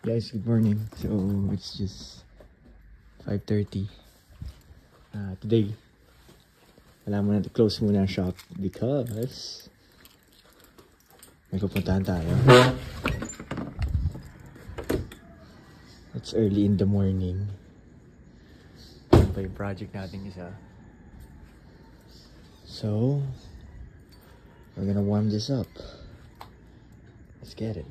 Guys, good morning. So it's just 5:30. Today alam mo na to close muna ang shop because may pupuntahan tayo. It's early in the morning. Ano pa yung project natin isa? So we're gonna warm this up. Let's get it.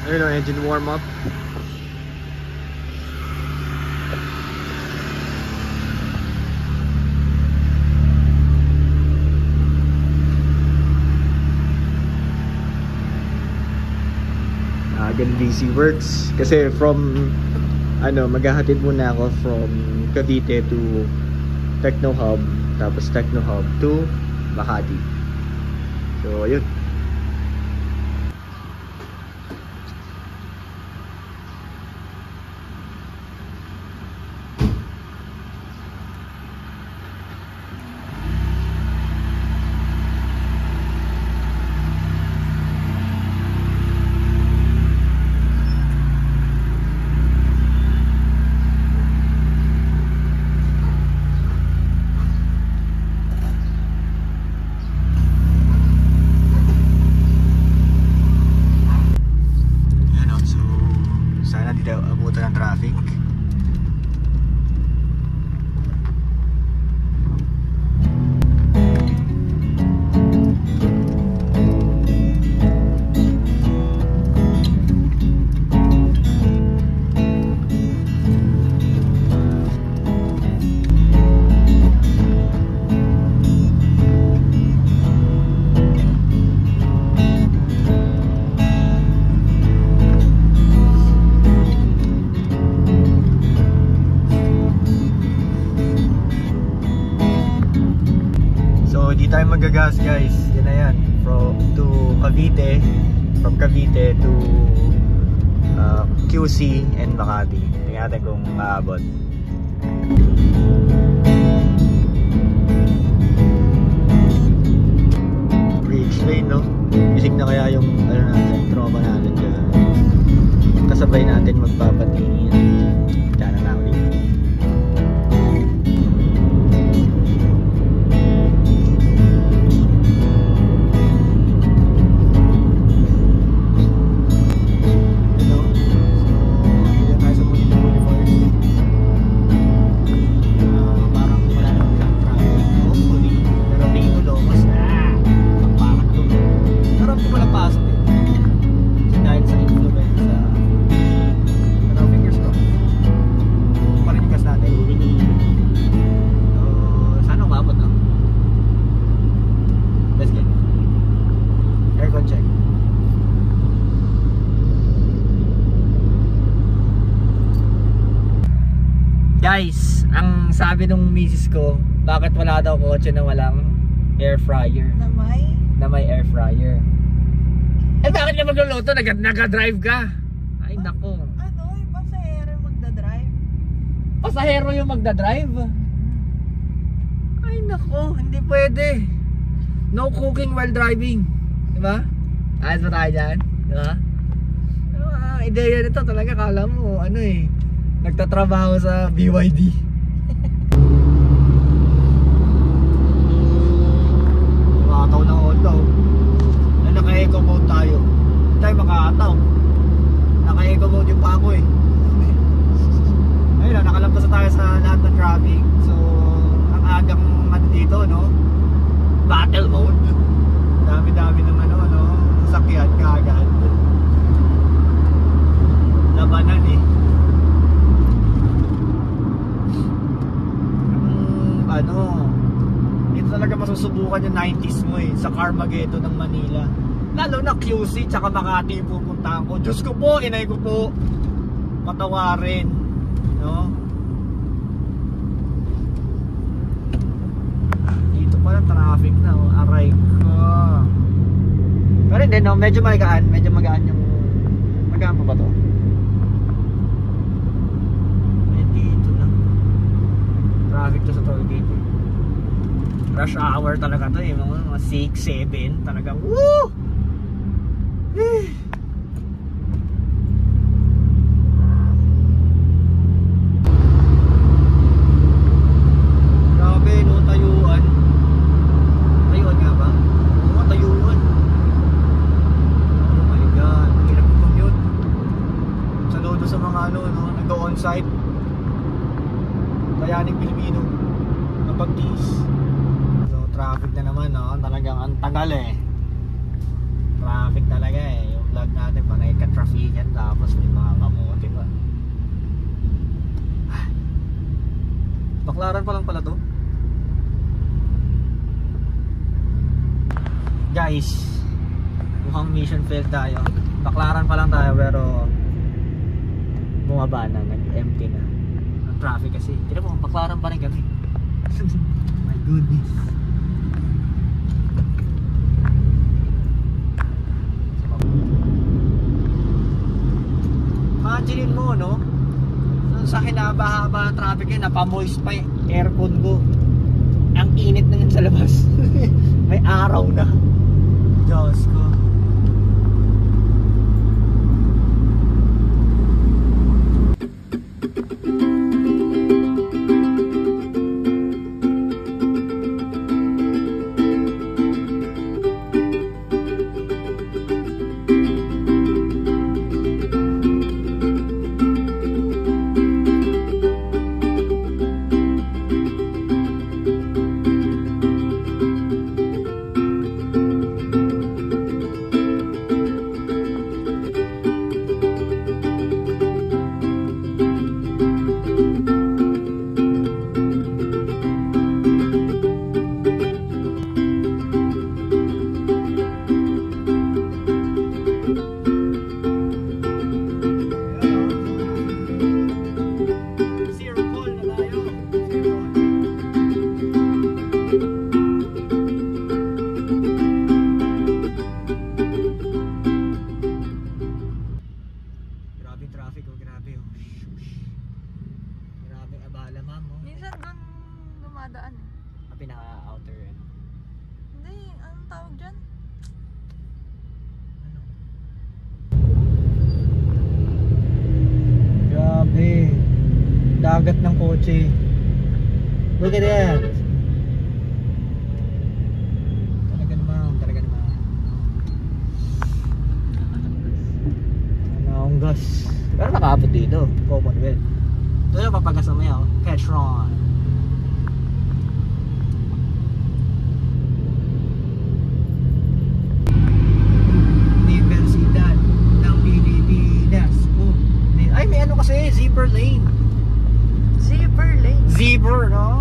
Ayun o, engine warm up. Ganun DC works. Kasi from maghahatid muna ako from Cavite to Techno Hub, tapos Techno Hub to Makati. So ayun. Abutan ng traffic. Di tayo magagas guys, yan na yan, from Cavite to QC and Makati. Tingnan natin kung maabot. Bridge lane, no? Isig na kaya yung natin, tropa natin dyan. Kasabay natin magpapatingin. Diyan na lang dito. Guys, ang sabi nung misis ko, bakit wala daw kotse na walang air fryer. Na may air fryer. Eh bakit ka magluluto? Nag-drive ka? Ay nako. Ano, yung pasahero yung magdadrive. Pasahero yung magdadrive? Ay nako, hindi pwede. No cooking while driving. Diba? Ayos ba tayo dyan? Diba? Ideya nito talaga, kala mo ano eh, nagtatrabaho sa BYD. Makataw ng auto. Naka-eco mode tayo. Hindi tayo makakataw. Naka-eco mode yung pa ako eh. Ayun, nakalampas na tayo sa lahat ng traffic. So, ang agang ano dito, no? Battle mode. Dami-dami ng ano, sasakyan kaagad. Labanan eh. Dito talaga masusubukan yung 90s mo eh, sa Carmageddon ng Manila. Lalo na QC tsaka Makati yung pupuntahan ko. Diyos ko po, inay ko po, patawarin, no? Dito pala traffic na, oh. Aray ko. Pero hindi, no? Medyo magaan yung, magaan pa ba to? Dito na traffic to sa toll gate eh. Rush hour talaga to eh, mga 6, 7 talaga. Woo! Grabe no, tayuan nga ba? Oo, tayuan. Oh my god, hirap yung commute. Saludo sa mga nag-on-site Bayaning Pilipino Mapagtis. So traffic na naman, no? Talagang ang tagal eh. Traffic talaga eh. Yung vlog natin panay ka-traffican, tapos may mga kamuti pa. Baklaran pa lang pala to. Guys, mukhang mission failed tayo. Baklaran pa lang tayo pero bumaba na, nag-empty na ang traffic kasi. Tira mo, baklaran pa rin kami. My goodness. Imagine mo, no? Sa hinaba-haba ng traffic yun, napamoist pa yung aircon ko. Ang init na yun sa labas. May araw na. Diyos ko. Dagat ng kotse. Look at that. Talaga naman. Ang gas. Pero nakaabot dito, Commonwealth. Ito yung papagas na maya, Petron. Universidad ng Pilipinas. Ay, may ano kasi, zipper lane. Zipper, no?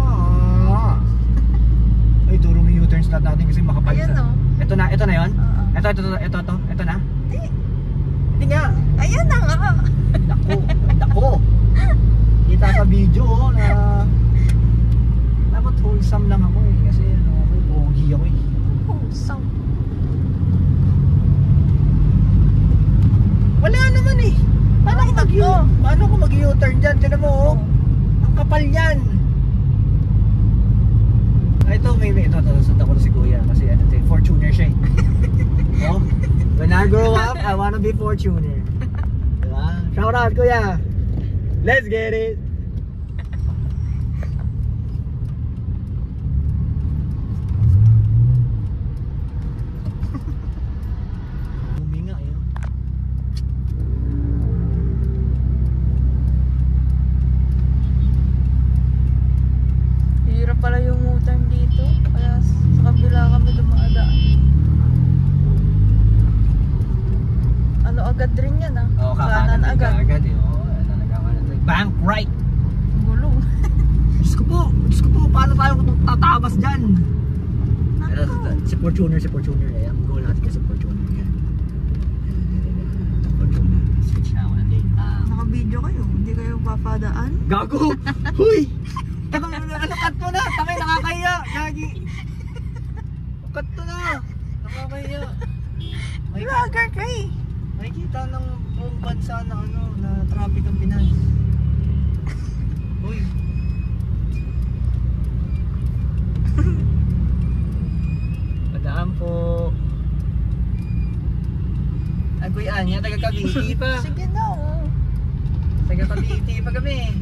Ay, turo mo yung U-turn slot natin kasi makapalisa. Ayan, no? Ito na yun? Ito na? Hindi nga. Ayan na nga. Dako. Kita sa video, na dapat wholesome lang ako eh. Kasi, pogi ako eh. dyan, tinan mo oh. Ang kapal yan. Ito, ito, sundan ko na si Kuya kasi ano ito, Fortuner siya eh. No? When I grow up, I wanna be Fortuner. Diba? Shout out Kuya. Let's get it. Huminga yun. Hirap pala yung utang dito. Kaya sa kabila kami dumadaan. Ano agad rin yan ah. Oo, kakanan agad eh. Oo, bank right. Gulong. Diyos ko po, paano tayo tatabas dyan? Si Fortuner, eh. Ang goal natin kasi Fortuner yan. Fortuner, switch na ako ng lane. Naka-video kayo, hindi kayo papadaan. Gago! Huy! Cut mo na! Takay, nakakahiya! Gagi! Cut mo na! Nakakahiya! Vlogger ka eh. Makikita ng buong bansa na ano, na traffic ang Pinas. Uy! Padaan po. Agoy Anya, taga Cavite pa. Sige na oh. Taga Cavite pa kami.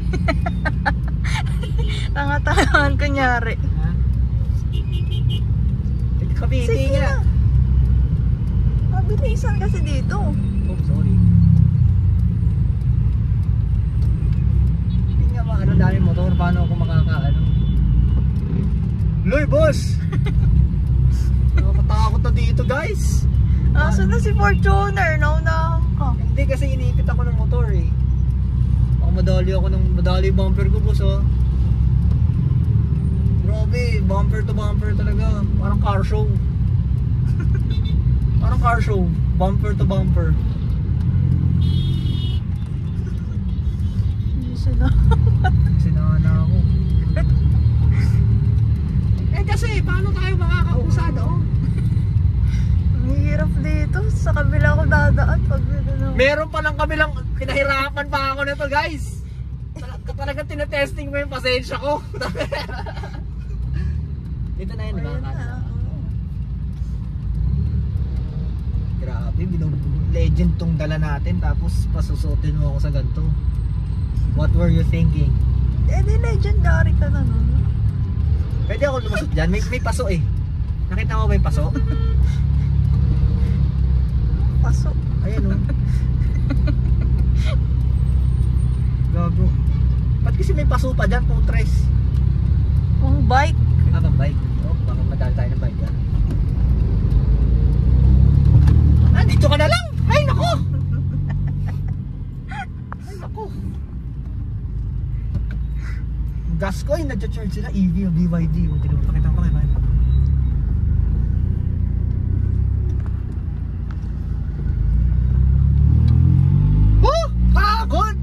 Tanga-tangahan kunyari. Ha? Taga Cavite Sige nga. na. Mabilisan kasi dito. Oh, sorry. Hindi nga ano, dami motor. Paano ako makakaano? Loy, boss! Nakakatakot na dito, guys. Aso na si Fortuner? Naunahan ka. Hindi kasi iniipit ako ng motor eh. Baka madali yung bumper ko, boss oh. Grabe, bumper to bumper talaga. Parang car show. Parang car show. Bumper to bumper. Hindi sila. Sinana ako. Eh kasi, paano tayo makakausad oh? Ang hirap dito. Sa kabila ko dadaan pag Meron pa lang kabilang pinahirapan pa ako nito guys. Talagang tinetesting mo yung pasensya ko. Dito na yun, diba? Grabe, legend tong dala natin tapos pasusutin mo ako sa ganito. What were you thinking? Eh di legendary ka na nun. Pwede ako lumusot dyan, may paso eh. Nakita mo ba yung paso? Pasok. Ayan o. Gago. Ba't kasi may paso pa dyan, putres? Kung bike. Pang bike. Oh, baka madali tayo ng bike ah. Dito ka na lang! Ay, naku! Ay, naku! Gas ko ay nag-charge sila EV o BYD. Hindi naman pakita ko kayo. Oh! Pagod!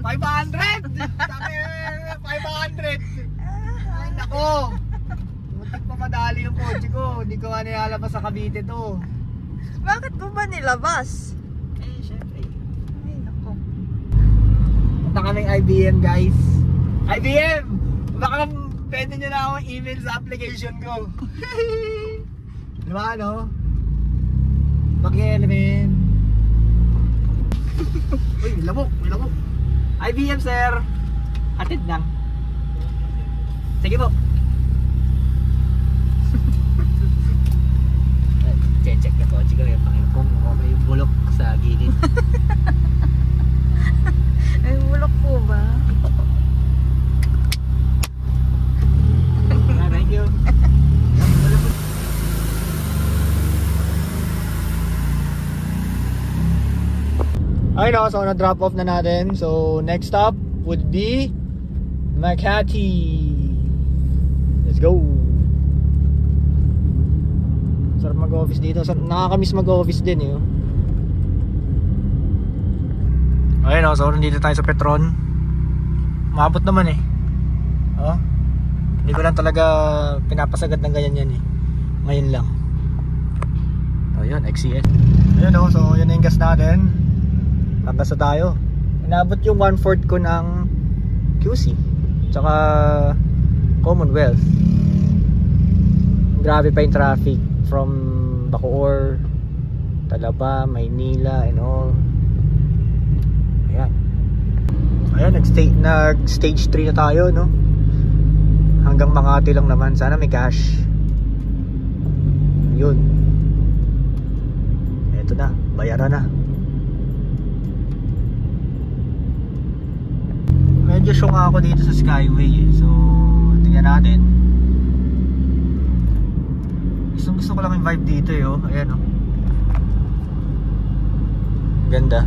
500! Sabi, 500! Ay, naku! Muntik pa madali yung kotse ko. Hindi ko nga nilalabas sa Cavite to. Bakit mo ba nilabas? Eh, syempre. Ay, nako. Punta kaming IBM, guys. IBM! Baka pwede nyo na akong email sa application ko. Diba, no? Mag-e-element. Uy, may lamok. IBM, sir. Atid lang. Sige po. Check na kotse ko kung okay yung bulok sa gilid. Ay, bulok po ba? Thank you. Ayun o, so na-drop off na natin. So next stop would be Makati. Let's go. Sarap mag-office dito. Nakakamiss mag-office din eh. Ayun o, so nandito tayo sa Petron. Maabot naman eh. Oh. Hindi ko lang talaga pinapasagad ng ganyan yan eh. Ngayon lang. So yun, XCX. Ayun o, so yun na yung gas natin. Tagas na tayo. Inabot yung 1/4 ko ng QC. Tsaka Commonwealth. Grabe pa yung traffic from Bacoor, Talaba, Maynila and all. Ayan. Ayan, nag-stage 3 na tayo, no? Hanggang Makati lang naman. Sana may cash. Yun. Eto na, bayaran na. Medyo shock ako dito sa Skyway eh. So, tingnan natin. Gusto ko lang yung vibe dito eh, oh. Ayan, oh. Ganda.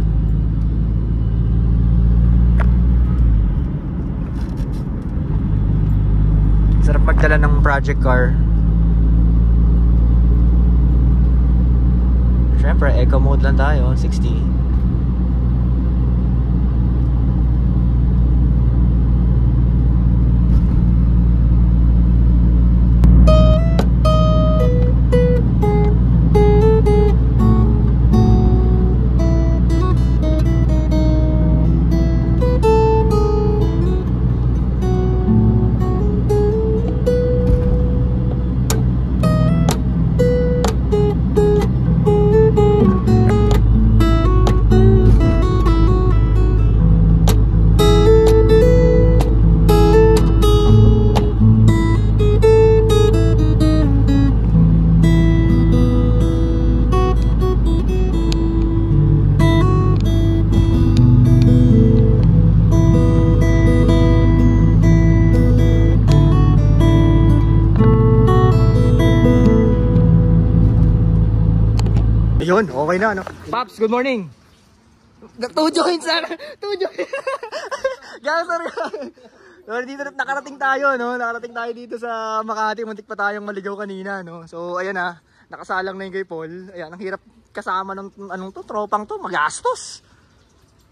Sarap magdala ng project car. Siyempre, eco mode lang tayo, 60. Yun, okay na, ano? Paps, good morning! Tujokin sana! Tujokin! Gasar ka! So, dito nakarating tayo, no? Nakarating tayo dito sa Makati. Muntik pa tayong maligaw kanina, no? So, ayan na. Nakasalang na yung kay Paul. Ayan, ang hirap kasama ng anong to, tropang to. Magastos!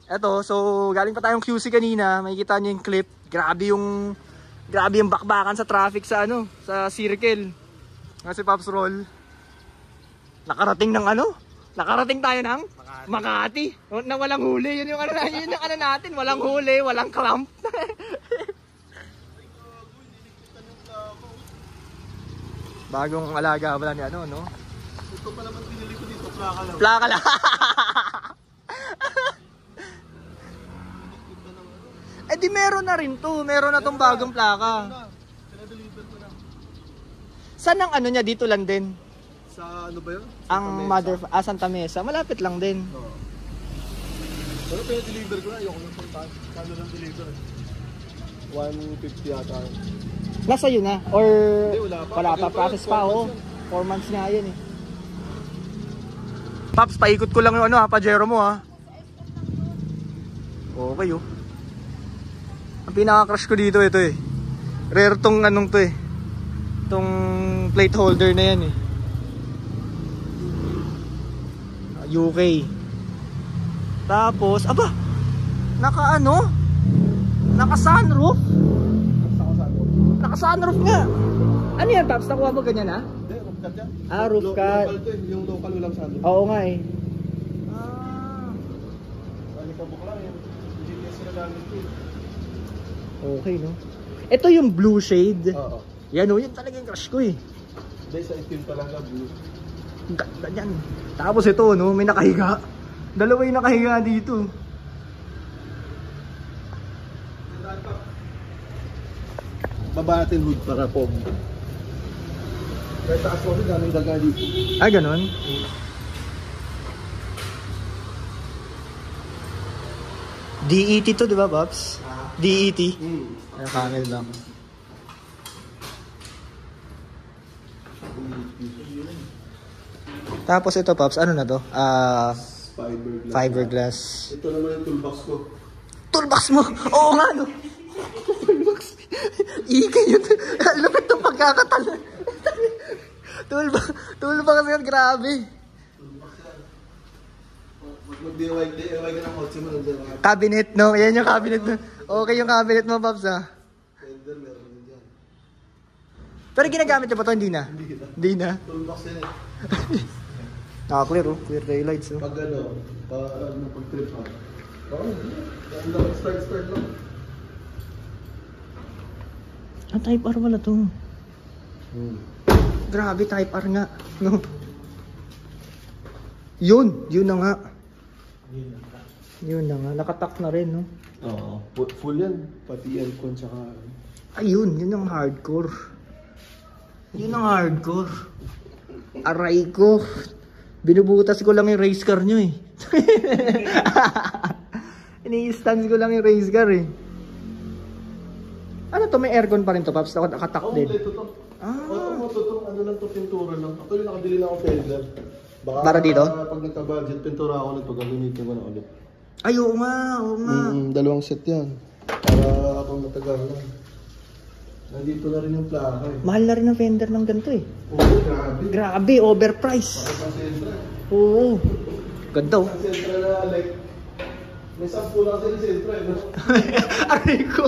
Eto, so, galing pa tayong QC kanina. Makikita nyo yung clip. Grabe yung bakbakan sa traffic sa ano, sa circle. Kasi Paps Roll. Nakarating ng ano? Nakarating tayo ng Makati. Na walang huli. Yun yung ano natin. Walang huli, walang clamp. Bagong alaga pala ni ano, no? Ito pa naman pinili ko dito, plaka lang. Plaka lang. Eh di meron na rin to. Meron na tong bagong plaka. Pinadeliver ko na. Saan ang ano niya? Dito lang din? Sa ano ba yun? Ang Santa Mesa, malapit lang din. Oo. Pero pinadeliver ko na, ayoko nung saan lang deliver. 150 yata. Nasa yun na? Or Hindi, wala pa. wala pa, process pa, oh. 4 months nga yun eh. Paps, paikot ko lang yung ano ha, Pajero mo ha. Okay oh. Ang pinaka-crush ko dito ito eh. Rare tong anong to eh. Tong plate holder na yan eh. UK. Tapos, aba, naka-ano? Naka-sunroof? Naka-sunroof nga. Ano yan, Paps? Nakuha mo ganyan, ha? Hindi, roof cut yan. Ah, roof cut. Local to eh, yung local walang sunroof. Oo nga eh. Bali pa bukla eh. GPS sila namin ito eh. Okay, no? Ito yung blue shade. Oo. Yan o, yun talaga yung crush ko eh. Hindi, sa itim pa lang na blue. Ang ganda yan. Tapos ito, no? May nakahiga. Dalawa yung nakahiga dito. Baba natin hood para pog. Kaya taas mo rin, daming daga dito. Ah, ganon? DET to, di ba, Pops? DET? Ay, camel lang. Tapos ito, Pops, ano na to? Fiberglass. Fiberglass. Ito naman yung toolbox ko. Toolbox mo? Oo nga, no? Toolbox. Ika yun. Lupit ng pagkakatala. Toolbox yan, grabe. Mag-DIY ka ng kotse mo. Cabinet, no? Yan yung cabinet mo. Okay yung cabinet mo, Pops, ha? Fender, meron din dyan. Pero ginagamit niyo pa to, hindi na? Hindi na. Toolbox yan eh. Naka-clear, oh. Clear taillights, oh. Pag ano, pag trip ha. Ang dapat start lang. Ah, Type R wala to. Grabe, Type R nga. No. Yun na nga. Yun na nga. Nakatak na rin, no? Oo. Full yan. Pati aircon tsaka... Ayun, yun ang hardcore. Yun ang hardcore. Aray ko. Binubutas ko lang yung race car nyo eh. Ini-stance ko lang yung race car eh. Ano to, may aircon pa rin to, Paps? Nakatak din. Kompleto to. Ano lang to, pintura lang. Actually, nakabili na ako fender. Baka, para dito? Pag nagka-budget, pintura ako nito, gagamitin ko na ulit. Ay, oo nga, oo nga. Dalawang set yan. Para akong matagal lang. Nandito na rin yung plaka eh. Mahal na rin ang fender ng ganito eh. Oo, grabe. Grabe, overpriced. Ang sentra. Oo. Ganda oh. Ang sentra na like, may 10 lang kasi yung sentra eh. No? Aray ko.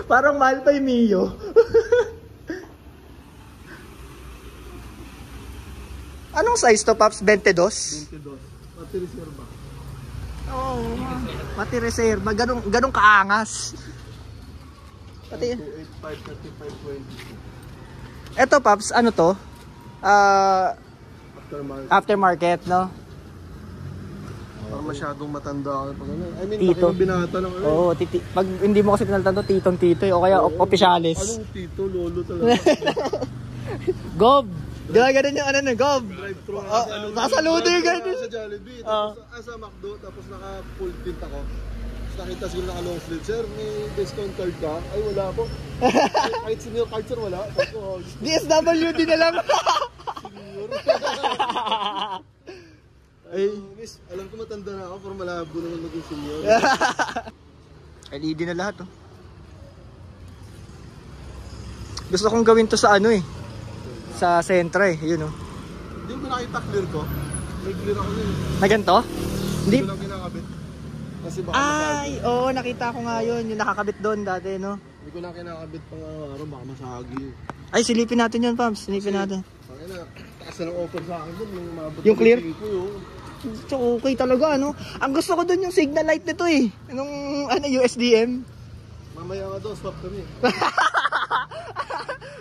Parang mahal pa yung Mio. Anong size to, Paps? 22? 22. Pati reserva. Oo. Pati reserva. Ganong kaangas. Pati... 285, 35, 20. Eto, Paps, ano to? Aftermarket, no? Parang masyadong matanda ako pag ano. I mean, Tito. bakit binata lang. Oo, pag hindi mo kasi pinalitan to, titong-tito o kaya opisyalis. Anong tito? Lolo talaga. Gob! Di ba ganun yung ano na, Gob? Drive-thru. Nakasaludo yung ganun. Sa Jollibee. Tapos sa McDo. Tapos naka-full tint ako. Tapos nakita siguro naka-long sleeve. Sir, may discount card ka? Ay, wala po. Kahit senior card, sir, wala. Tapos, DSWD na lang. senior. Ay, miss, alam ko matanda na ako. Pero malabo naman maging senior. LED na lahat, oh. Gusto kong gawin to sa ano eh. Sa Sentra eh, yun oh. Hindi ko nakita clear ko. May clear ako yun. Na ganito? Hindi. Hindi ko lang kinakabit. Kasi baka Ay, oo, nakita ko nga yun. Yung nakakabit doon dati, no? hindi ko lang kinakabit pang araw, baka masagi. Ay, silipin natin yun, Pams. Silipin natin. Sakin na, taas na ng offer sa akin doon. Yung clear? Yung... So, okay talaga, ano? Ang gusto ko doon yung signal light nito eh. Anong, ano, USDM? Mamaya nga daw, stop kami.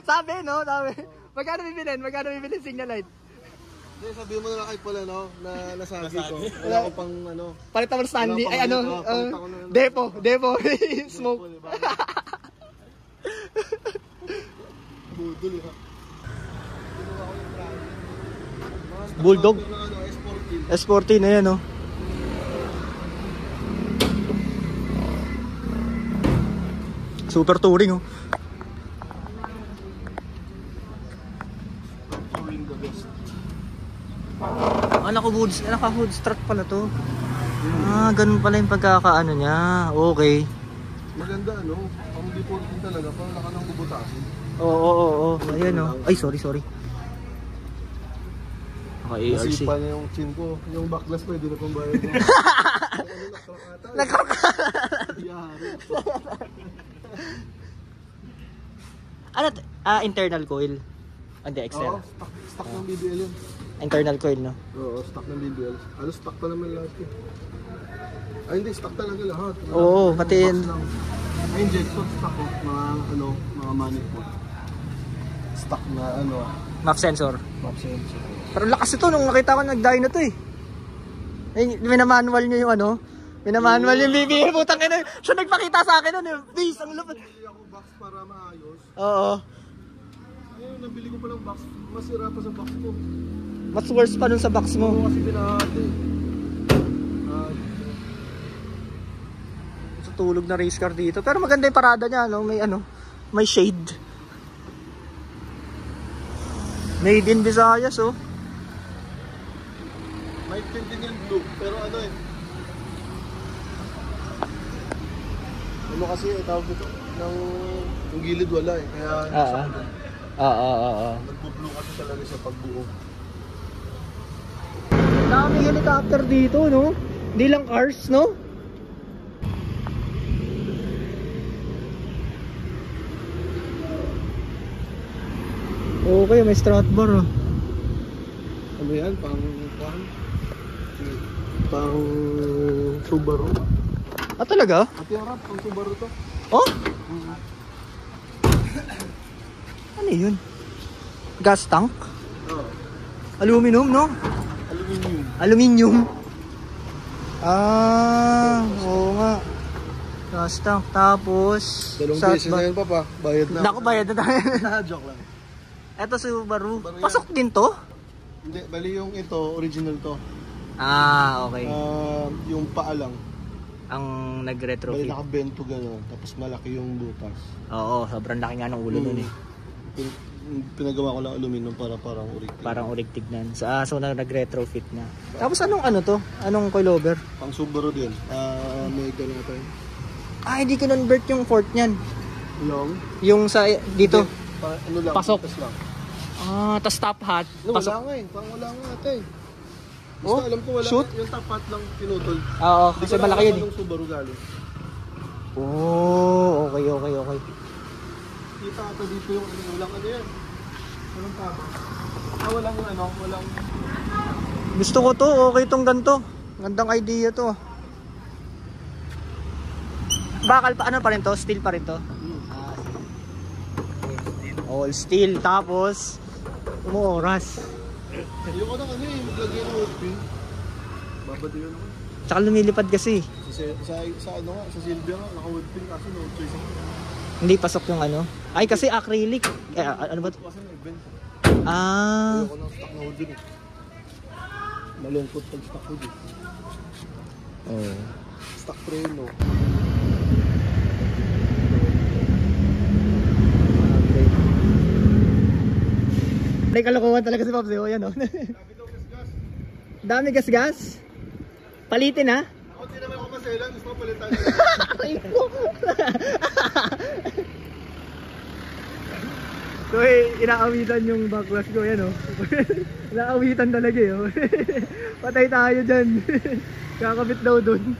Sabi, no? Sabi. Magkano bibilin signal light? Hindi, sabihin mo na lang kay Paul, ano, na nasagi ko. Wala ko pang, ano. Palitan mo ng Stanley. Wala Ay, pang ano? ano, palitan ko na- Depo. Smoke. Diba? Budol, ha? Kinuha ko yung brand. Mga stock Bulldog? number na, ano, S14. S40 na yan, no? Super touring, oh. Touring the best. Naka-hood strut pala to. Ganun pala yung pagkakaano niya. Okay. Maganda, ano, pang deporting talaga, pang laka ng bubutasin. Oo. Ayan, oh. Ay, sorry. Okay, ARC. Nasipa niya yung chin ko. Yung backlash pwede na pang bayad mo. Yari. Ano? Internal coil. Hindi, Oo, external. stock ng BBL yun. Internal coil, no? Oo, stock ng BBL. Ano, stock pa naman lahat eh. Ay, hindi, stock talaga lahat. Oo, pati Box lang. Ay, injector, stock ko. Mga manifold. Stock na, MAP sensor. map sensor. Pero lakas ito nung nakita ko nag-dyno to eh. Ay, minamanual nyo yung ano? Minamanual yung BBL. Putang ina. Siya nagpakita sa akin nun eh. Base, ang lupit. Nabili ako box para maayos. Oo. Ayun, nabili ko palang box. Masira pa sa box ko. Mas worse pa dun sa box Oo, mo. kasi binahati. Sa tulog na race car dito. Pero maganda yung parada niya, no? May shade. Made in Visayas, oh. May tintin yung blue, pero ano eh. Ano kasi, tawag ito, yung gilid wala eh. Kaya Oo. nagpo-blue kasi talaga siya pagbuo. Dami helicopter dito, no? Hindi lang cars, no? Okay, may strut bar, oh. Ano yan? Pang Pang Subaru. Ah, talaga? At yung wrap, pang Subaru to. Oh? Ano yun? Gas tank? Oo. Aluminum, no? Aluminium. Aluminium. Ah, oo nga. Gas tank. Tapos, Dalawang South beses na yun, Papa. Bayad na. Naku, bayad na tayo. Joke lang. Eto Subaru. Subaru yan. Pasok din to? Hindi, bali yung ito, original to. Ah, okay. Yung paa lang. Ang Bali nag-retrofit. nakabento gano'n. Tapos malaki yung butas. Oo, sobrang laki nga ng ulo nun eh. Pinagawa ko lang aluminum para parang urik. Parang urig tignan. So nag-retrofit na. Tapos anong ano to? Anong coilover? Pang Subaru din. May gano'n tayo. Ah, hindi kinonvert yung port niyan. Long. Yung sa dito. Ano lang, Pasok. butas lang. Ah, tas top hat. No, Pasok. wala nga eh. Parang wala nga ate. Basta Oh, alam ko wala. shoot? Yung top hat lang pinutol. Oo, Di kasi ko lang malaki alam yun eh. anong Subaru galing. Oh, okay. Kita ata dito yung ano, walang ano yan. Walang tabo. Walang ano, walang... Gusto ko to, okay tong ganto. Gandang idea to. Bakal pa, ano pa rin to? Steel pa rin to? Ah, all steel. Tapos, umuoras. Ayoko ng ano eh, maglagay ng woodpin. Babatigan ako. Tsaka lumilipad kasi. Sa ano nga, sa Silvia nga, naka-woodpin kasi no choice ako. Hindi pasok yung ano. Ay, kasi acrylic. Ano ba to? Kasi na-event. Ah, Ayoko ng stock na wood dun eh. Malungkot pag stock wood eh. oh. Stock preno. May kalokohan talaga si Pops. Oh, yan oh. Dami gas-gas. Palitin ha. Ako di naman ako maselan, gusto ko palitan. So inaawitan yung backlash ko yan oh. Inaawitan talaga eh oh. Patay tayo dyan. Kakabit daw dun.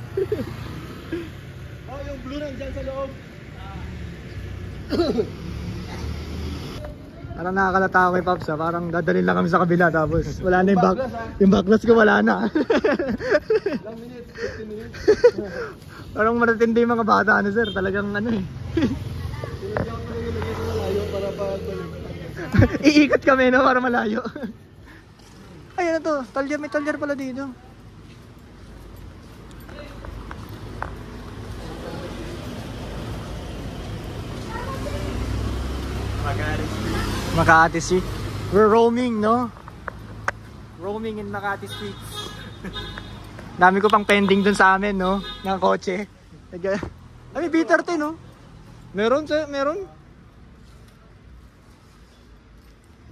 Oh, yung blue nandyan sa loob. Parang nakakalata ako kay Pops ha. Parang dadalhin lang kami sa kabila tapos wala na yung backlash ko wala na. Ilang minutes? 15 minutes? Parang matatindi yung mga bata ano sir. Talagang ano eh. Sinadya ko na yung lagay sa malayo para pagbalik. Iikot kami no para malayo. Ay ano to? Talyer, may talyer pala dito. Makati Street. We're roaming, no? Roaming in Makati Street. Dami ko pang pending dun sa amin, no? Ng kotse. Ay, B30, no? Meron, meron?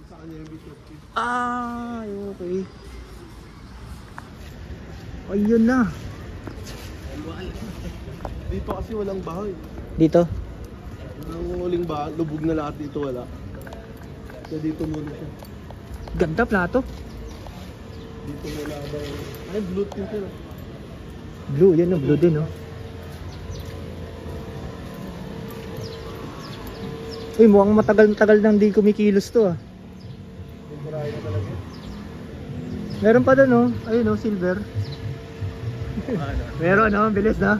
Sa kanya yung B50. Ah, okay. Ayun na. Dito kasi walang bahay. Dito? Ang uling bahay, lubog na lahat dito wala. So dito muna siya. Ganda plato. Dito wala ba? Ay, blue tint yun. Blue, yan no, blue din, no? Uy, mukhang matagal-tagal nang di kumikilos to, ah. Marami na talaga. Meron pa doon, no? Ayun, no, silver. Meron, no? Bilis, no?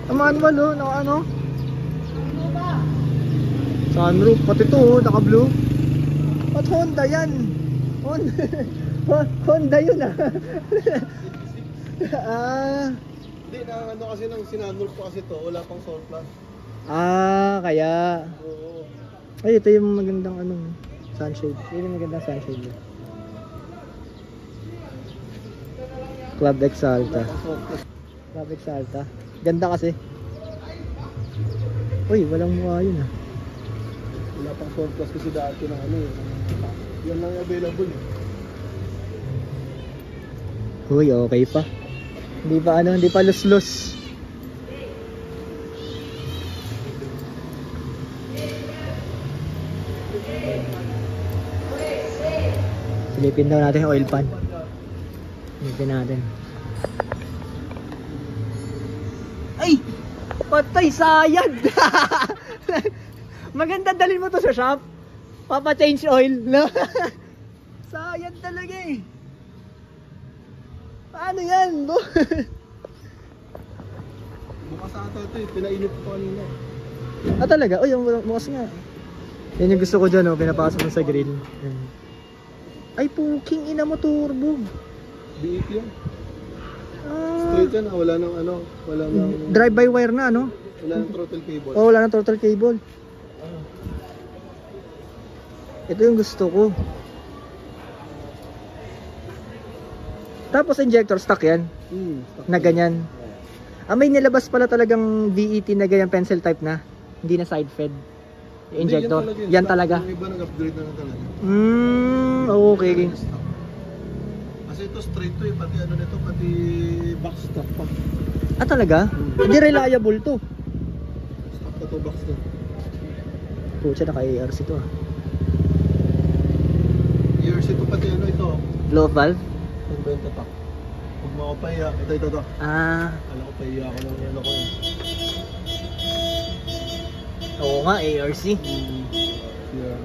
Ang manual, no? Naka ano? Sunroof, pati to, oh, naka-blue. At Honda yan. Honda yun, ah. Ah. Hindi, na ano kasi nang sinanul ko kasi to, wala pang surplus. Ah, kaya. Oo. Ay, ito yung magandang ano, sunshade. Yun yung magandang sunshade. Club Exalta. Wala pang surplus. Club Exalta. Ganda kasi. Uy, walang mukha yun ah. Wala pang surplus kasi dati ng ano eh. Yan lang yung available eh. Uy, okay pa. Hindi pa ano, hindi pa lus-lus. Silipin daw natin yung oil pan. Silipin natin. Ay! Patay, sayad! Maganda, dalhin mo to sa shop. Papa-change oil, no? Sayang talaga eh. Paano yan? Bukas ata ito eh. Pinainit ko kanina. Ah talaga? Uy, yung bukas nga. Yan yung gusto ko dyan, oh. Pinapasok mo sa grill. Yan. Ay, puking ina mo, turbo. B8 yan. Ah, Straight yan. Wala nang ano. Wala nang... drive-by-wire na, ano? Wala nang throttle cable. Oh, wala na total cable. Ito yung gusto ko. Tapos injector stock yan, na ganyan. Ah, may nilabas pala talagang VET na ganyan pencil type na. Hindi na side fed. Yung injector. Yan talaga. Yung iba nag-upgrade na lang talaga. Okay. Kasi ito straight to eh. Pati ano nito, pati box stock pa. Ah, talaga? Hindi reliable to. Stock pa to, box to. Pucha, naka-ARC to ah. Years ito pati ano ito. Blow valve? Inventa pa. Huwag mo ako pahiya. Ito. Ah. Alam ko pahiya ako ng ano ko eh. Oo nga, ARC. Yeah.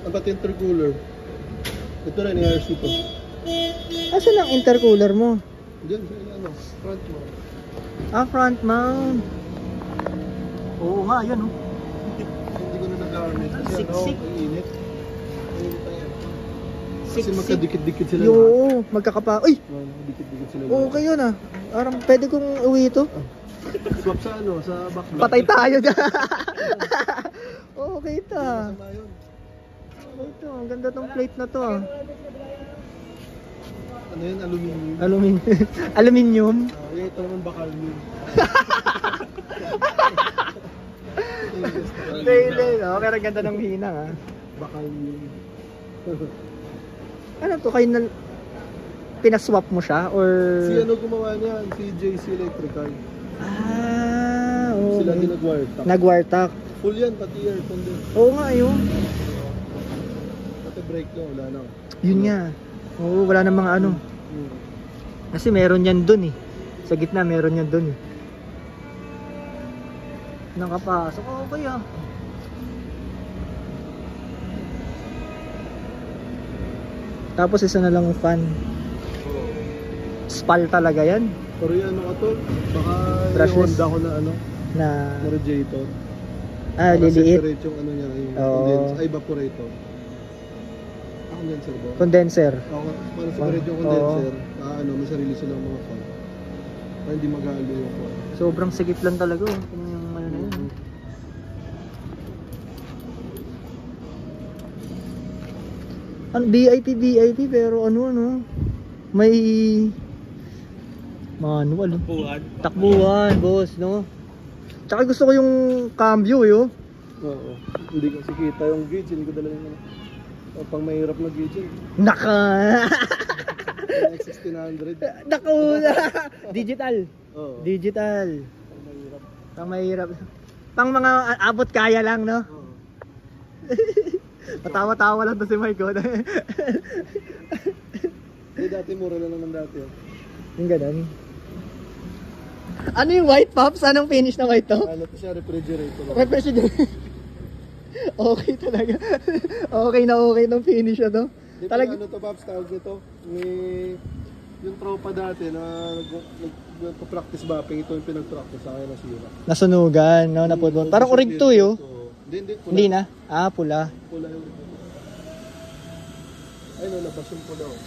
Pati intercooler. Ito rin, ARC to. Asan ang intercooler mo? Diyan, ano, front mo. Ah, front mount. Oo nga, yan oh. Hindi ko na nag-garment. Siksik. Ang init. Kasi Siksik. magkadikit-dikit sila. Yo, magkakapa. Uy! Dikit-dikit sila. Okay yun ah. Parang pwede kong uwi ito. Swap sa ano, sa box. Patay tayo dyan. Okay ito ah. Masama yun. Okay ito. Ang ganda tong plate na to ah. Ano yun, aluminum. Aluminium. Ito naman bakal yun. Hindi. Okay, ang ganda ng hinang ah. Bakal yun. Ano to? Kayo na pinaswap mo siya? Or... Si ano gumawa niyan? Si JC Electrical. Ah, oo. Sila din nag-wire tack. Nag-wire tack. Full yan, pati aircon din. Oo nga yun. Pati brake niya, wala na. Yun nga. Oo, wala na mga ano. Kasi meron yan dun eh. Sa gitna meron yan dun eh. Nakapasok. Okay ah. Tapos isa na lang fan. Spal talaga yan. Pero yung ano ka to, baka Brushless. yung Honda ko na ano, Na... na radiator. Ah, Baka liliit. separate yung ano niya, yung Oo. condenser, ay evaporator. Ah, condenser ba? Condenser. Ako, para separate yung Oo. condenser, ano, may sarili silang mga fan. Para hindi mag-aalo yung fan. Sobrang sigip lang talaga. Oh. Yung ano na yun. Ano, BIP pero ano may manual. Takbuhan, boss, no? Tsaka gusto ko yung cambio, yo. Oo. Hindi kasi kita yung gauge, hindi ko dala yung ano. Pang mahirap na gauge yun. Naka! Yung X1600. Naku! Digital. Oo. Digital. Pang mahirap. Pang mahirap. Pang mga abot kaya lang, no? Oo. Patawa-tawa lang to si Mike. Eh, dati mura na naman dati. Oh. Yung ganun. Ano yung white, Pops? Anong finish na white to? Ano to siya, refrigerator. Refrigerator. Okay talaga. Okay ng finish na to. Di Talag- ano to, Babs, tawag nito? May yung tropa dati na nagpa-practice bapping, ito yung pinag-practice sa akin nasira. Nasunugan, no? Napudbon. Parang orig to, yo. Hindi, pula. Hindi na? Ah, pula. Pula yung ay, nalabas yung pula. Oh.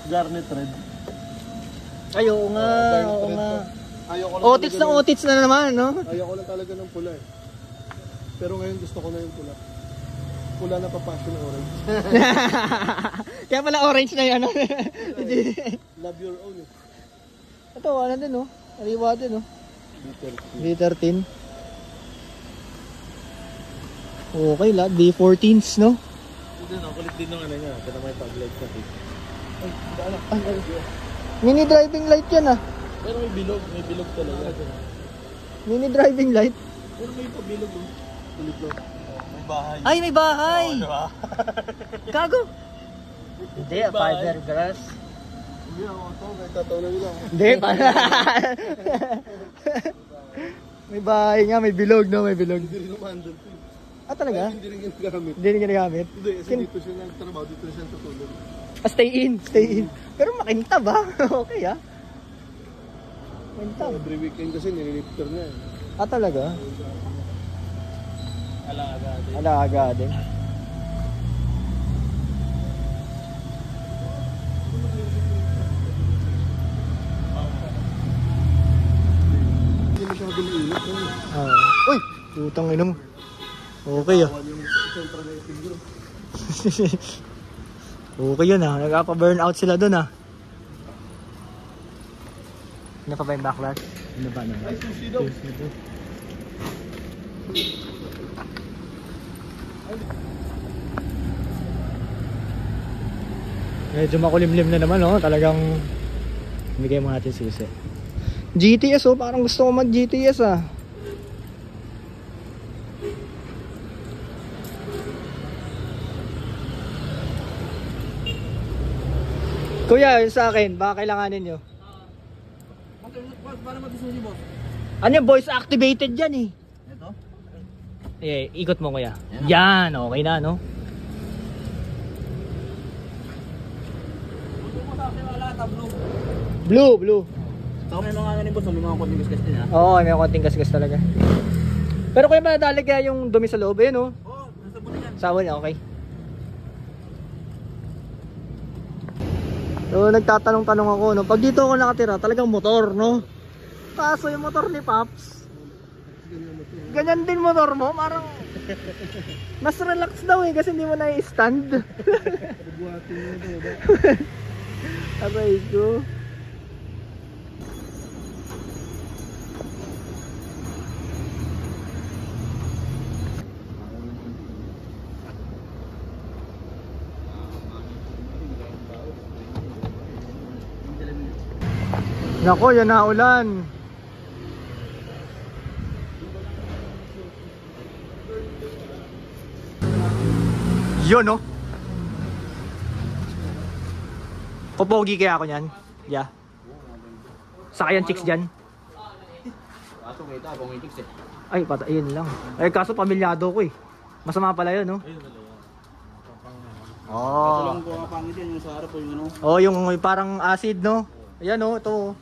Garnet red. Ay, oo nga, Garnet oo red nga. to. Ayoko lang Otits talaga na otits na naman, no? Ayoko lang talaga ng pula eh. Pero ngayon gusto ko na yung pula. Pula na pa-passion orange. Kaya pala orange na yan, no? Love your own eh. Ito, ano din, no? Ariwa din, no? Bitter. V13. Okay, lahat. V14s, no? Hindi na, kulit din ng ano niya. Kaya may pag-light sa face. Mini driving light yan, ah. Pero may bilog talaga. Mini driving light. Pero may pabilog oh. Bilog lang. May bahay. Ay, may bahay! Oo, diba? Gago! Hindi, fiberglass. Hindi ako ito, may tatawanan nila. Hindi, may bahay nga, may bilog, no? May bilog. Hindi rin umandal ito. Ah, talaga? Hindi rin ginagamit. Hindi rin ginagamit? Hindi, kasi dito siya nagtrabaho, dito siya tutulog. Ah, stay in. Pero makintab ha? Okay ha? Makintab. Every weekend kasi nililifter niya. Ah, talaga? Alaga din. Alaga din. Hindi mo siya dumiinit. Uy! Putang ina mo. Okay ah. Okay yun ah. Nagpa-burnout sila dun ah. Ano pa ba yung backlash? Ano ba naman? Ay, sushi daw. Medyo makulimlim na naman oh. Talagang bigay mo natin susi. GTS oh. Parang gusto ko mag GTS ah. Kuya, yun sa akin, baka kailanganin nyo. Paano mag-sushi mo? Ano yung voice activated yan eh? Ito? Eh, ikot mo kuya. Yan, okay na no? Blue. So, may mga ano boss, may mga konting gasgas din ha? Oo, may konting gasgas talaga. Pero kuya, madali kaya yung dumi sa loob, ayun oh. Oo, nasa bunin yan. Sabon, okay. So, nagtatanong-tanong ako, no? Pag dito ako nakatira, talagang motor, no? Kaso yung motor ni Paps, ganyan din motor mo, parang mas relax daw eh, kasi hindi mo na i-stand. Buhatin mo ito, ba? Aray ko. Nako, yan na ulan. Yun no. Popogi kaya ako niyan. Yeah. Sakayan chicks dyan. Kaso may ito, akong chicks eh. Ay, yun lang. Ay, kaso pamilyado ko eh. Masama pala yun, no? Ito lang kung mapangit yan, yung sa harap o yung ano. Oh, yung parang acid, no? Ayan, no? Ito.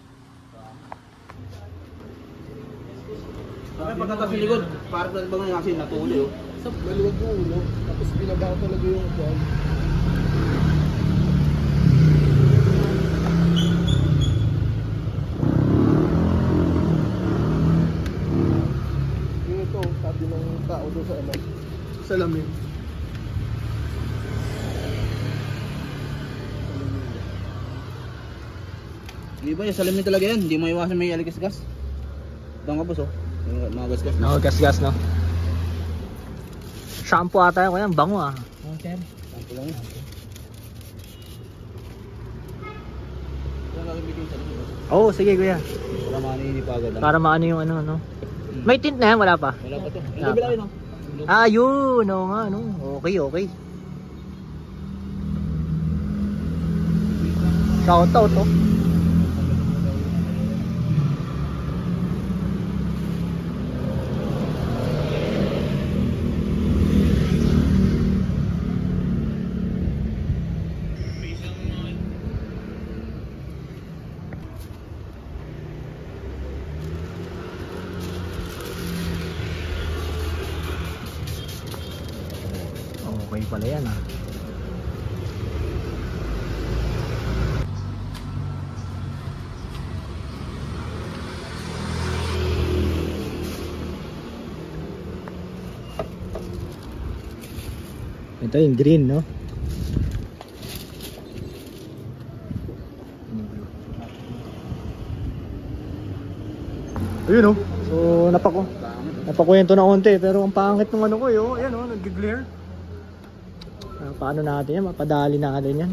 Kaya pagkata sa likod, parang bang yung asin natuli oh. Maluwag yung ulo, tapos binabaho talaga yung upuan. Yung ito, sabi ng tao doon sa ano, sa lamin. Hindi ba yung salamin talaga yan? Hindi maiwasan may aligas-gas. Dang ka boss oh. Mga gas-gas na. No, gas-gas, no? Shampoo ata ako yan. Bango ah. Okay. Sample lang yun. Kaya nakibigay sa likod. Oo, sige kuya. Para maninipagod lang. Para maano yung ano, no? May tint na yan, wala pa? Wala pa to. Wala Ang bila pa. yun oh. Ah, yun. Oo nga, no? Okay. Shout out, oh. Okay pala yan ah. Ito yung green, no? Ayun, no? So, napakwento na konti, pero ang pangit ng ano ko, yun. Ayan, no? Nag-glare. Paano natin yan? Mapadali natin yan.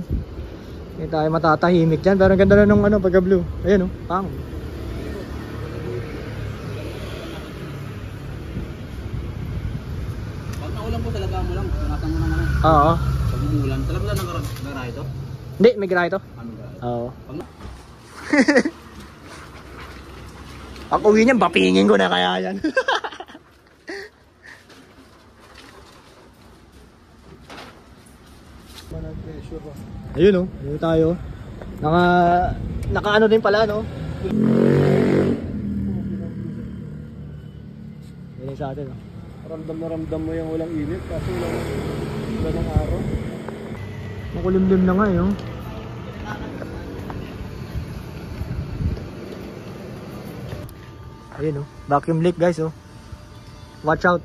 Hindi tayo matatahimik dyan. Pero ang ganda na nung ano, pagka-blue. Ayan, no? Pang. Pag naulan po talaga mo lang. Ingatan mo naman. Oo. Pag umulan, talaga ba nagara ito? Hindi, may gray ito. Ano gara? Oo. Pag Pag uwi niyan, bapingin ko na kaya yan. Manag-pressure ba? Ayun oh, ayun tayo. Naka ano din pala no. Yan sa atin oh. Ramdam na ramdam mo yung walang init kasi wala ng araw. Makulimlim na nga eh oh. Ayun oh, vacuum leak guys oh. Watch out.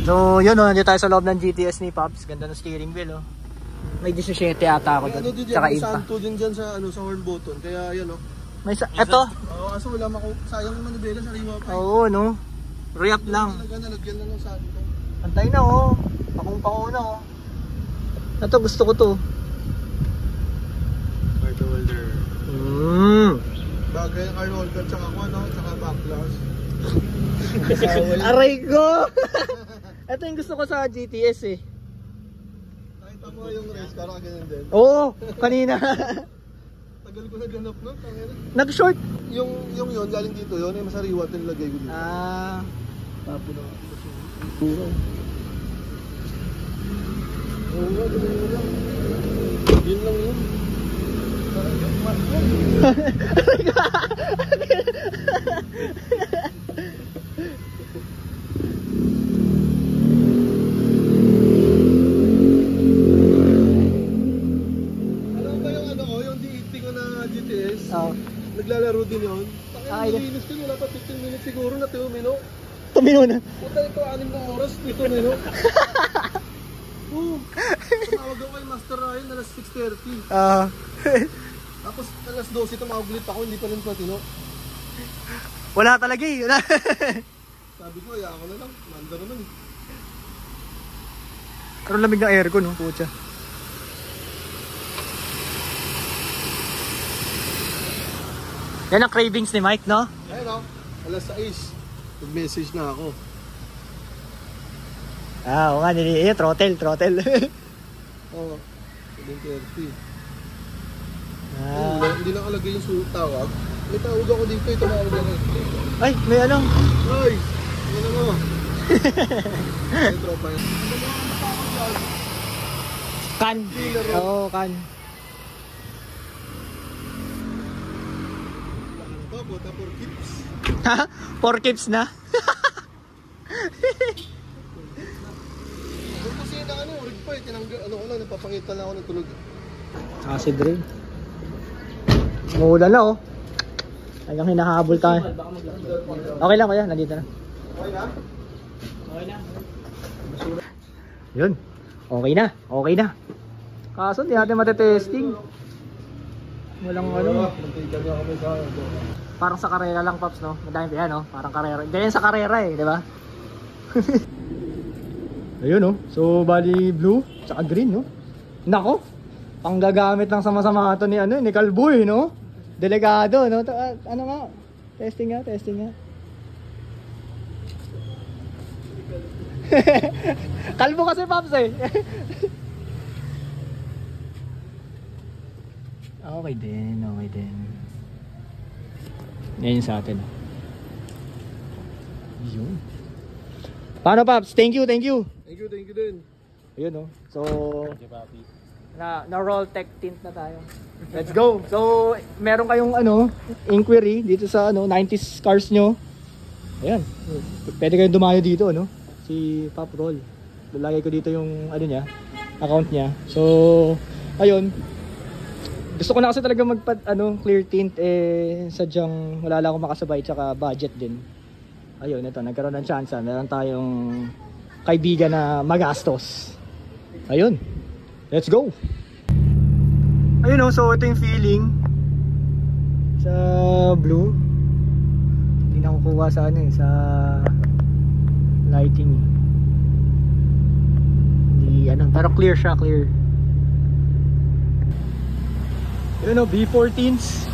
So yun oh, nandito tayo sa loob ng GTS ni Pops. Ganda ng steering wheel oh. May 17 ata ako Ano doon. din Tsaka may impact. santo din dyan sa ano sa horn button. Kaya yan oh. May eto. Oo, kaso wala sayang naman ni Bella sa riwa pa. Oo no. Re-up lang. Talaga nalagyan na ng santo. Antay na oh. Pakong na oh. Ito gusto ko to. Card holder. Bagay ang card holder tsaka ako ano, tsaka backlash. Aray ko! Ito yung gusto ko sa GTS eh. Nakita mo yung race car ganyan din. Oo, kanina. Tagal ko naganap nun. Nag-short. Yung yun, galing dito yun, ay masariwa ito nilagay ko dito. Ah. Tapo na. Puro. Oo nga, ganun lang. Yun lang yun. Oh. Naglalaro din yun. Ay, Nilinis ko wala pa 15 minutes siguro na tumino. Tumino na. Puta ito, 6 na oras, ito mino. Tumawag ako kay Master Ryan alas 6:30. Tapos alas 12 tumawag ulit ako, hindi pa rin patino. Wala talaga eh. Wala. Sabi ko, ayaw ko na lang. Manda naman eh. Pero lamig ng aircon no, pucha. Yan ang cravings ni Mike, no? Ayun o, alas 6. Nag-message na ako. Oo nga, throttle. Oo, 7:30. Ah. Hindi lang alagay yung tawag. May tawag ako dito, tumawag ako. Ay, may ano? Ay, ano mo? May tropa yun. Kan. Oo, kan. Bota for kids. Ha? 4 kips na? Kasi na ano, rig pa eh, tinanggal, ano ko lang, napapangita na ako ng tulog. Acid rain. Umuulan na oh. Hanggang hinahabol tayo. Okay lang kuya, nandito na. Okay na? Yun. Okay na. Kaso hindi natin matetesting. Walang ano. Parang sa karera lang, Pops, no? Madaming yan, no? Parang karera. Hindi yan sa karera eh, di ba? Ayun, no? So, bali blue, tsaka green, no? Nako! Pang gagamit lang sa masama ito ni, ni Calboy, no? Delegado, no? Ano nga? Testing nga. Kalbo kasi, Pops, eh. Okay din. Ngayon sa atin. Yun. Paano, Pops? Thank you. Thank you din. Ayun, no? So, na-roll tech tint na tayo. Let's go. So, meron kayong inquiry dito sa 90s cars nyo. Ayan. Pwede kayong dumayo dito, no? Si Pop Roll. Lalagay ko dito yung account niya. So, ayun. Gusto ko na kasi talaga clear tint sadyang wala lang akong makasabay tsaka budget din. Ayun, ito nagkaroon ng chance. Meron tayong kaibigan na magastos. Ayun. Let's go. Ayun so ito yung feeling sa blue. Hindi na kukuha sa sa lighting. Hindi pero clear siya, clear. B14s.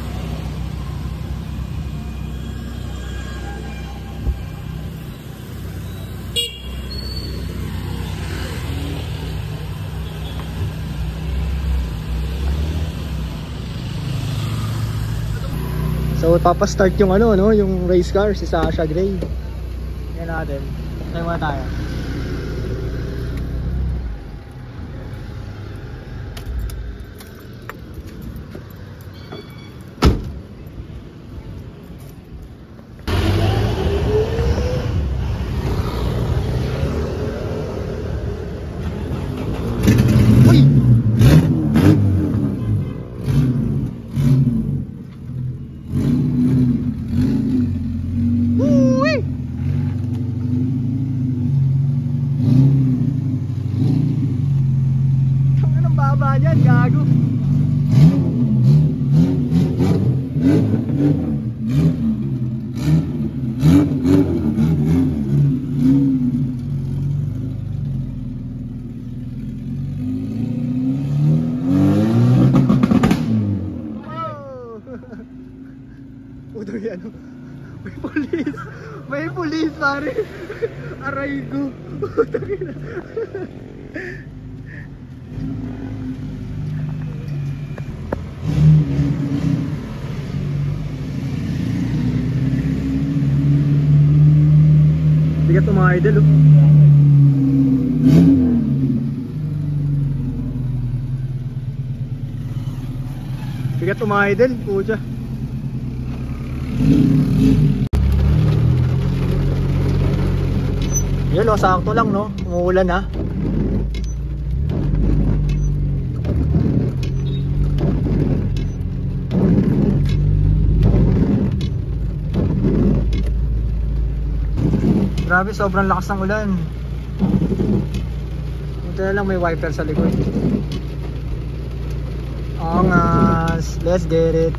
So papastart yung yung race car si Sasha Gray. Yan natin. Tayo muna tayo. dumaan yan, gago. Puto yan. May pulis. May pulis, pare. Aray ko. Putangina. Bigat mga idol, oh. Bigat mga idol, pucha. Yun, oh, sakto lang, no? Umuulan, ha? Grabe, sobrang lakas ng ulan. Ito na lang, may wiper sa likod. Angas, let's get it.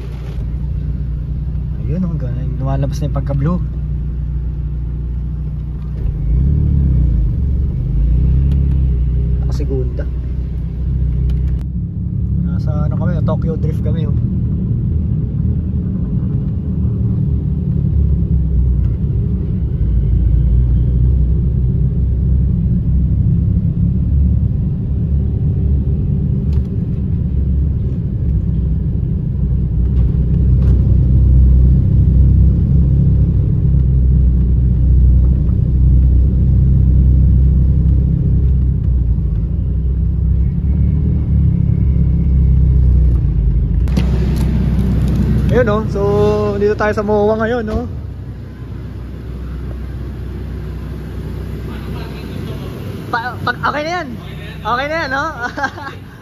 Ayun, oh, ganun. Lumalabas na yung pagka-blue. Nakasegunda. Nasa ano kami, Tokyo Drift kami, oh. Ayun, no? So dito tayo sa MOA ngayon, no? Okay na yan. Okay na yan, no?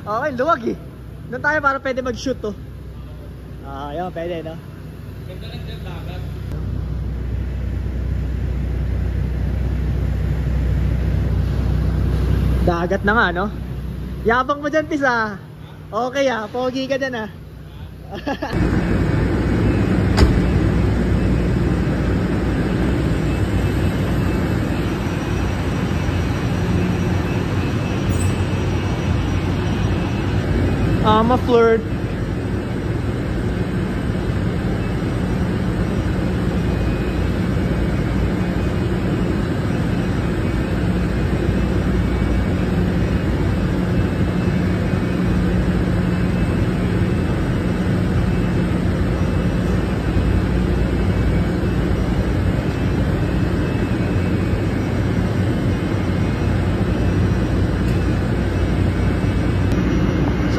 Okay, luwag eh. Doon tayo para pwede mag-shoot, to. Ayun, pwede, no? Ganda lang dyan, dagat. Dagat na nga, no? Yabang mo dyan, Pisa. Okay, pogi ka dyan, I'm a flirt.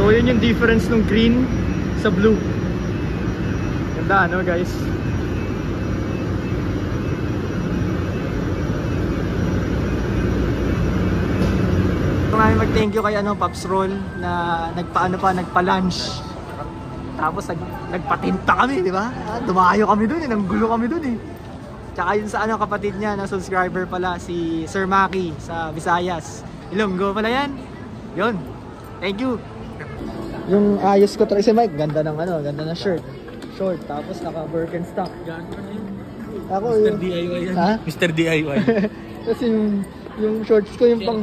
So yun yung difference ng green sa blue. Ganda, no, guys? Gusto nga mag-thank you kay Pops Roll na nagpa-lunch. Tapos nagpatinta kami, di ba? Dumayo kami dun, nanggulo kami dun eh. Tsaka yun sa kapatid niya na subscriber pala, si Sir Maki sa Visayas. Ilonggo pala yan. Yun. Thank you. Yung ayos ko si Mike, ganda ng ganda ng shirt. Short, tapos naka Birkenstock. Ako Mr. DIY yan. Ha? Mr. DIY. Kasi yung shorts ko yung pang...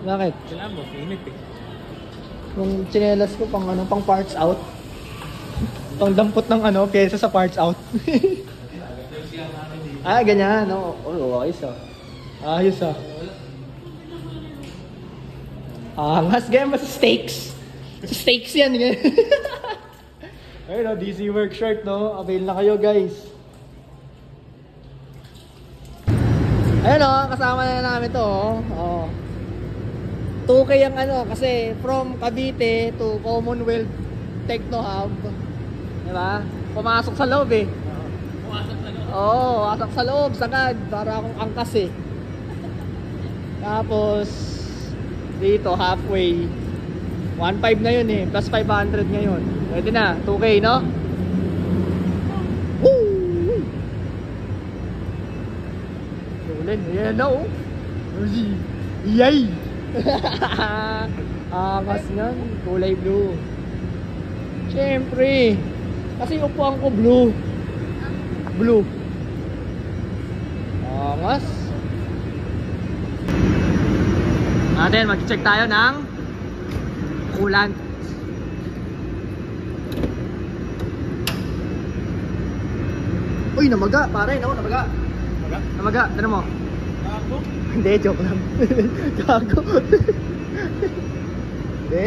Bakit? Kailangan mo, init eh. Yung tsinelas ko pang pang parts out. Pang dampot ng pyesa sa parts out. Ganyan, no? Oh, ayos Ayos Angas, ganyan mas steaks. Steaks yan. Ayun, DC work shirt, no? Avail na kayo, guys. Ayun, kasama na namin to, oh. 2K ang kasi from Cavite to Commonwealth Techno Hub. Diba? Pumasok sa loob eh. Pumasok sa loob? Oo, pumasok sa loob, sagad. Para akong angkas eh. Tapos dito halfway 1.5 na yun eh, plus 500 ngayon. Pwede na, 2K, no? Woo! Ulan, yan na, oh. Yay! Angas nun, kulay blue. Siyempre. Kasi upuan ko blue. Blue. Angas. Natin, mag-check tayo ng coolant. Uy, namaga, pare, no? Namaga. Namaga, tanong mo. Ako? Hindi, joke lang. Gago. Hindi.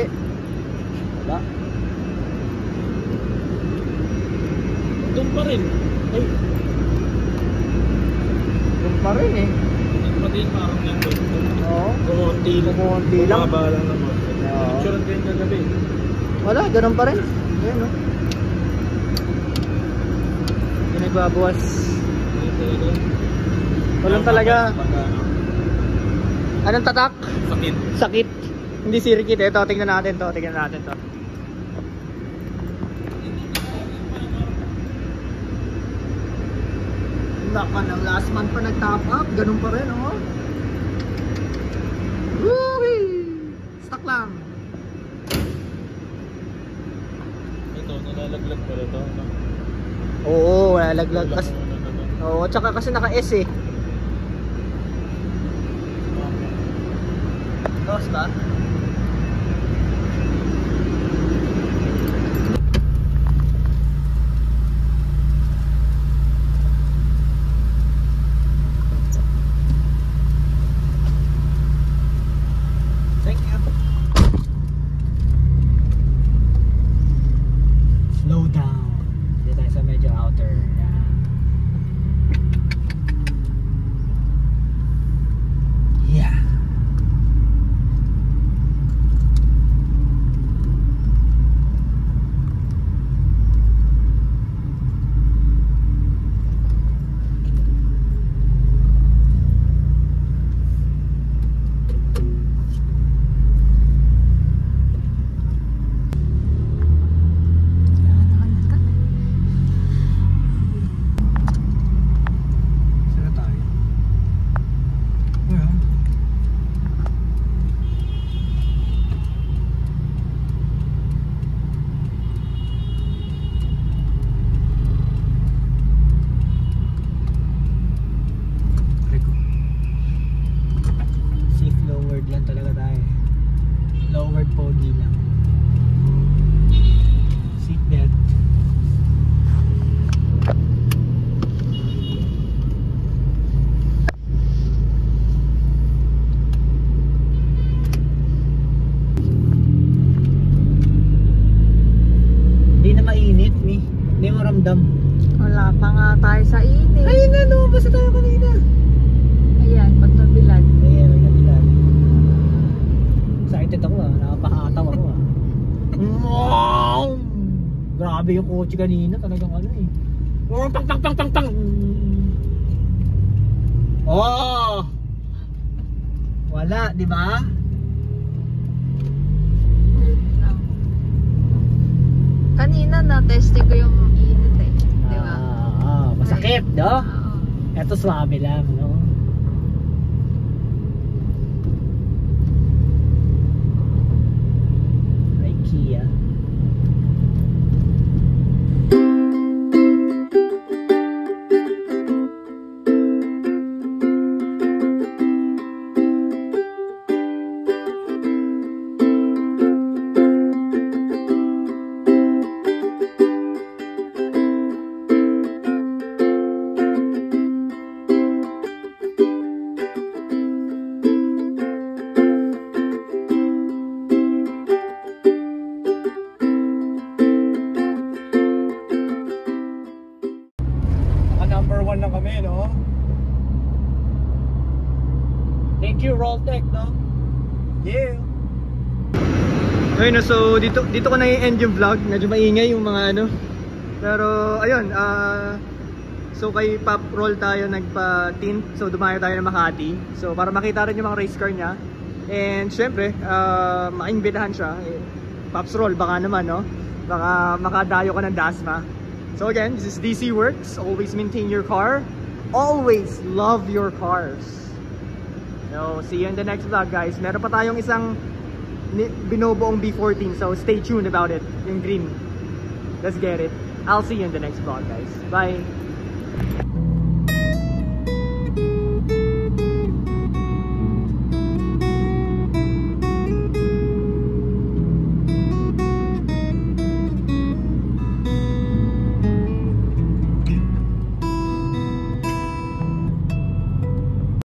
Wala. Doon pa rin. Ay. Doon pa rin eh. Pati parang nandun. Oo. Kumunti lang. Kumunti lang. Bumaba lang naman. Oo. Picture din kagabi. Wala, ganun pa rin. Ayan, no? Hindi nagbabawas. Walang talaga. Anong tatak? Sakit. Sakit. Hindi sirikit eh. Ito, tingnan natin to. Tingnan natin to. Naka ng last month pa nag-top up. Ganun pa rin, oh. Woo-wee! Stuck lang. Ito, nalalaglag pala ito. Oo, nalalaglag. Oo, tsaka kasi naka-S eh. Tapos ba? Thank you. Slow down. Dito tayo sa medyo outer. Yeah. Lowered pogi lang. Seatbelt. Hindi na mainit, Mi. Hindi mo ramdam. Wala pa nga tayo sa init. Ayun na, lumabas na tayo kanina. Ayan, pag nabilad. Ayan, may nabilan. Excited ako nakapakataw ako Wow! Grabe yung kotse kanina, talagang ano eh. Tang tang tang tang tang. Oh! Wala, di ba? Kanina na-testing ko yung init eh. Di ba? Masakit, no? Oo. Eto swabe lang, no? Kia. Number 1 lang kami, no? Thank you, Roltec, no? Yeah! Okay, no, so dito ko na i-end yung vlog. Medyo maingay yung mga ano. Pero, ayun, so kay Pop Roll tayo nagpa-tint. So, dumayo tayo ng Makati. So, para makita rin yung mga race car niya. And, syempre, maimbitahan siya. Pops Roll, baka naman, no? Baka makadayo ka ng Dasma. So again, this is DC Works. Always maintain your car. Always love your cars. So, see you in the next vlog, guys. Meron pa tayong isang binobuong B14. So stay tuned about it. Yung green. Let's get it. I'll see you in the next vlog, guys. Bye!